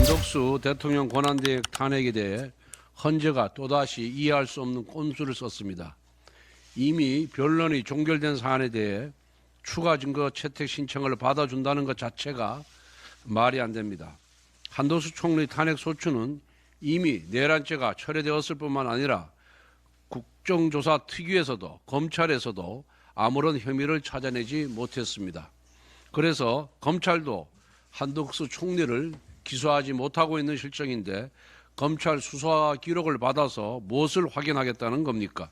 한덕수 대통령 권한대행 탄핵에 대해 헌재가 또다시 이해할 수 없는 꼼수를 썼습니다. 이미 변론이 종결된 사안에 대해 추가 증거 채택 신청을 받아준다는 것 자체가 말이 안 됩니다. 한덕수 총리 탄핵 소추는 이미 내란죄가 철회되었을 뿐만 아니라 국정조사 특위에서도 검찰에서도 아무런 혐의를 찾아내지 못했습니다. 그래서 검찰도 한덕수 총리를 기소하지 못하고 있는 실정인데 검찰 수사 기록을 받아서 무엇을 확인하겠다는 겁니까?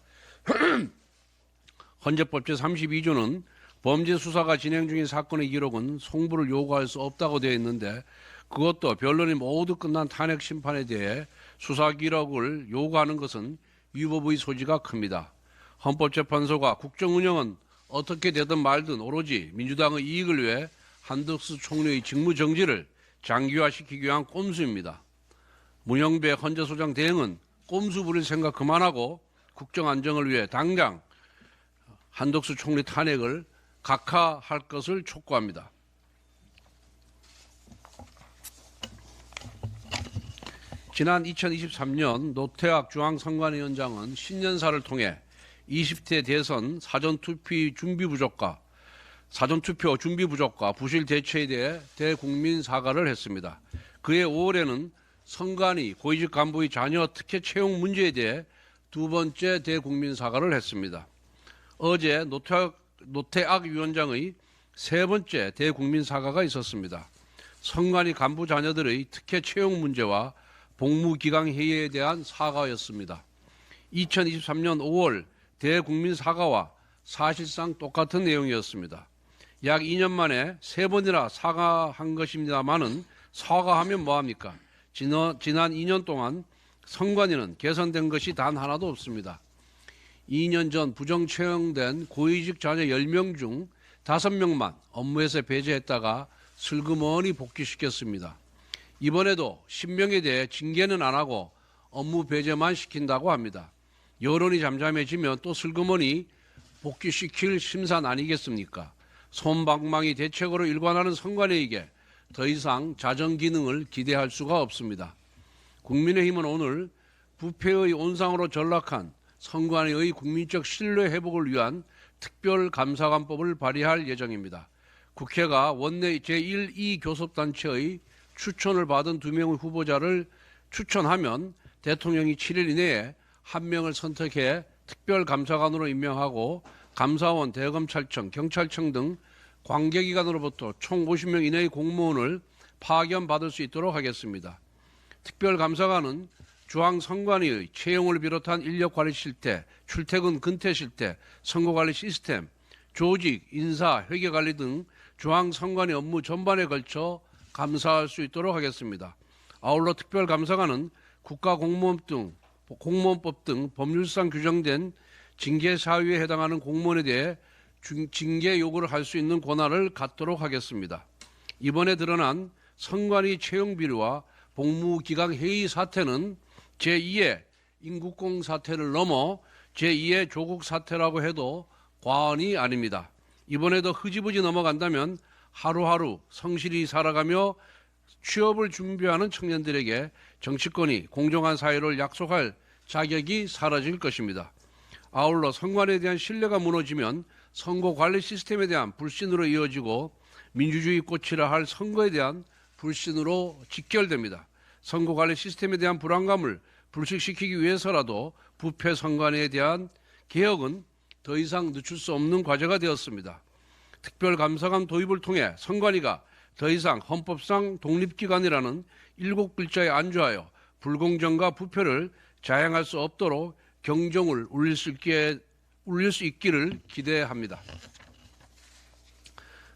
헌재법 제32조는 범죄 수사가 진행 중인 사건의 기록은 송부를 요구할 수 없다고 되어 있는데 그것도 변론이 모두 끝난 탄핵 심판에 대해 수사 기록을 요구하는 것은 위법의 소지가 큽니다. 헌법재판소가 국정 운영은 어떻게 되든 말든 오로지 민주당의 이익을 위해 한덕수 총리의 직무 정지를 장기화시키기 위한 꼼수입니다. 문영배 헌재소장 대행은 꼼수 부릴 생각 그만하고 국정 안정을 위해 당장 한덕수 총리 탄핵을 각하할 것을 촉구합니다. 지난 2023년 노태학 중앙선관위원장은 신년사를 통해 20대 대선 사전투표 준비 부족과 부실 대처에 대해 대국민 사과를 했습니다. 그해 5월에는 선관위 고위직 간부의 자녀 특혜 채용 문제에 대해 두 번째 대국민 사과를 했습니다. 어제 노태악 위원장의 세 번째 대국민 사과가 있었습니다. 선관위 간부 자녀들의 특혜 채용 문제와 복무기강회의에 대한 사과였습니다. 2023년 5월 대국민 사과와 사실상 똑같은 내용이었습니다. 약 2년 만에 세 번이나 사과한 것입니다만은 사과하면 뭐합니까? 지난 2년 동안 선관위는 개선된 것이 단 하나도 없습니다. 2년 전 부정 채용된 고위직 자녀 10명 중 5명만 업무에서 배제했다가 슬그머니 복귀시켰습니다. 이번에도 10명에 대해 징계는 안 하고 업무 배제만 시킨다고 합니다. 여론이 잠잠해지면 또 슬그머니 복귀시킬 심산 아니겠습니까? 솜방망이 대책으로 일관하는 선관위에게 더 이상 자정 기능을 기대할 수가 없습니다. 국민의힘은 오늘 부패의 온상으로 전락한 선관위의 국민적 신뢰 회복을 위한 특별감사관법을 발의할 예정입니다. 국회가 원내 제1, 2 교섭단체의 추천을 받은 2명의 후보자를 추천하면 대통령이 7일 이내에 1명을 선택해 특별감사관으로 임명하고 감사원, 대검찰청, 경찰청 등 관계기관으로부터 총 50명 이내의 공무원을 파견받을 수 있도록 하겠습니다. 특별감사관은 중앙선관위의 채용을 비롯한 인력관리 실태, 출퇴근 근태 실태, 선거관리 시스템, 조직, 인사, 회계관리 등 중앙선관위 업무 전반에 걸쳐 감사할 수 있도록 하겠습니다. 아울러 특별감사관은 국가공무원법 등 법률상 규정된 징계사유에 해당하는 공무원에 대해 징계 요구를 할 수 있는 권한을 갖도록 하겠습니다. 이번에 드러난 선관위 채용 비리와 복무기강회의 사태는 제2의 인국공 사태를 넘어 제2의 조국 사태라고 해도 과언이 아닙니다. 이번에도 흐지부지 넘어간다면 하루하루 성실히 살아가며 취업을 준비하는 청년들에게 정치권이 공정한 사회를 약속할 자격이 사라질 것입니다. 아울러 선관위에 대한 신뢰가 무너지면 선거관리 시스템에 대한 불신으로 이어지고 민주주의 꽃이라 할 선거에 대한 불신으로 직결됩니다. 선거관리 시스템에 대한 불안감을 불식시키기 위해서라도 부패 선관위에 대한 개혁은 더 이상 늦출 수 없는 과제가 되었습니다. 특별감사관 도입을 통해 선관위가 더 이상 헌법상 독립기관이라는 7글자에 안주하여 불공정과 부패를 자행할 수 없도록 경종을 울릴 수 있기를 기대합니다.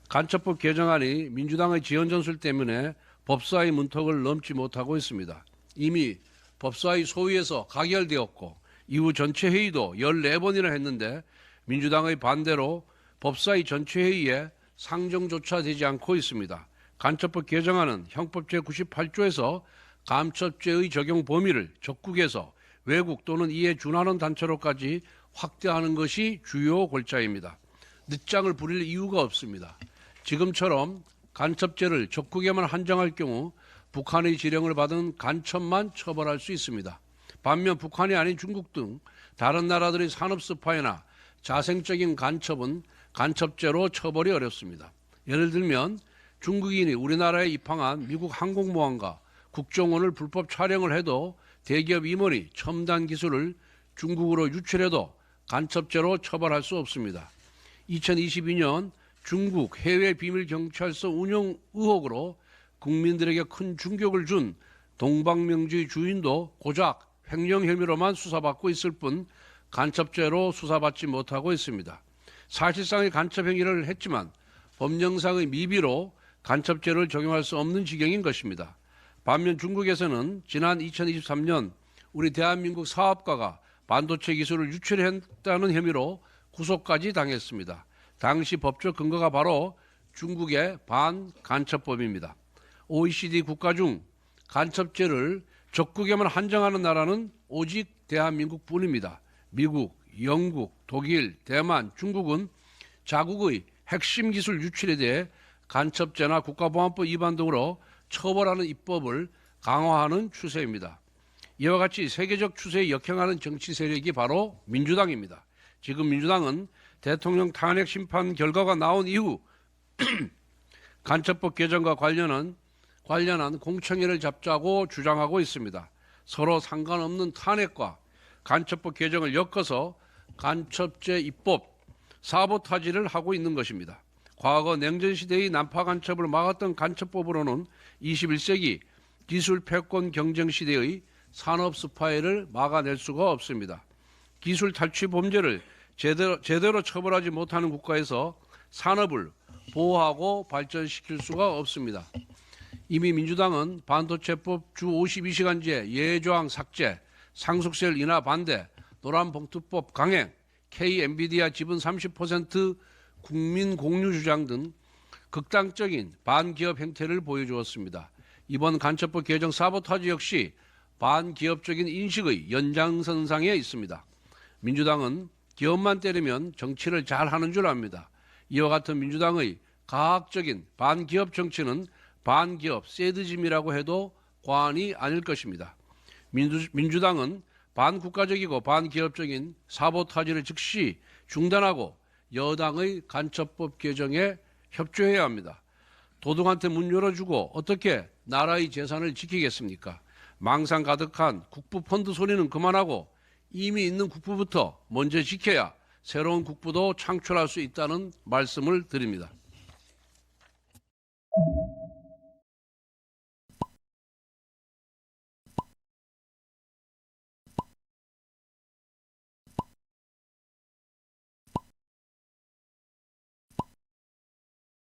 간첩법 개정안이 민주당의 지연 전술 때문에 법사위 문턱을 넘지 못하고 있습니다. 이미 법사위 소위에서 가결되었고 이후 전체 회의도 14번이나 했는데 민주당의 반대로 법사위 전체 회의에 상정조차 되지 않고 있습니다. 간첩법 개정안은 형법 제98조에서 간첩죄의 적용 범위를 적국에서 외국 또는 이에 준하는 단체로까지 확대하는 것이 주요 골자입니다. 늦장을 부릴 이유가 없습니다. 지금처럼 간첩죄를 적국에만 한정할 경우 북한의 지령을 받은 간첩만 처벌할 수 있습니다. 반면 북한이 아닌 중국 등 다른 나라들의 산업 스파이나 자생적인 간첩은 간첩죄로 처벌이 어렵습니다. 예를 들면 중국인이 우리나라에 입항한 미국 항공모함과 국정원을 불법 촬영을 해도 대기업 임원이 첨단 기술을 중국으로 유출해도 간첩죄로 처벌할 수 없습니다. 2022년 중국 해외 비밀경찰서 운영 의혹으로 국민들에게 큰 충격을 준 동방명주의 주인도 고작 횡령 혐의로만 수사받고 있을 뿐 간첩죄로 수사받지 못하고 있습니다. 사실상의 간첩 행위를 했지만 법령상의 미비로 간첩죄를 적용할 수 없는 지경인 것입니다. 반면 중국에서는 지난 2023년 우리 대한민국 사업가가 반도체 기술을 유출했다는 혐의로 구속까지 당했습니다. 당시 법적 근거가 바로 중국의 반간첩법입니다. OECD 국가 중 간첩죄를 적국에만 한정하는 나라는 오직 대한민국뿐입니다. 미국, 영국, 독일, 대만, 중국은 자국의 핵심 기술 유출에 대해 간첩죄나 국가보안법 위반 등으로 처벌하는 입법을 강화하는 추세입니다. 이와 같이 세계적 추세에 역행하는 정치 세력이 바로 민주당입니다. 지금 민주당은 대통령 탄핵 심판 결과가 나온 이후 간첩법 개정과 관련한 공청회를 잡자고 주장하고 있습니다. 서로 상관없는 탄핵과 간첩법 개정을 엮어서 간첩죄 입법, 사보타지를 하고 있는 것입니다. 과거 냉전시대의 난파 간첩을 막았던 간첩법으로는 21세기 기술 패권 경쟁 시대의 산업 스파이를 막아낼 수가 없습니다. 기술 탈취 범죄를 제대로 처벌하지 못하는 국가에서 산업을 보호하고 발전시킬 수가 없습니다. 이미 민주당은 반도체법 주 52시간제 예조항 삭제, 상속세율 인하 반대, 노란봉투법 강행, K-엔비디아 지분 30% 국민 공유 주장 등 극단적인 반기업 행태를 보여주었습니다. 이번 간첩법 개정 사보타지 역시 반기업적인 인식의 연장선상에 있습니다. 민주당은 기업만 때리면 정치를 잘하는 줄 압니다. 이와 같은 민주당의 가학적인 반기업 정치는 반기업 세드즘이라고 해도 과언이 아닐 것입니다. 민주당은 반국가적이고 반기업적인 사보타지를 즉시 중단하고 여당의 간첩법 개정에 협조해야 합니다. 도둑한테 문 열어주고 어떻게 나라의 재산을 지키겠습니까? 망상 가득한 국부 펀드 소리는 그만하고 이미 있는 국부부터 먼저 지켜야 새로운 국부도 창출할 수 있다는 말씀을 드립니다.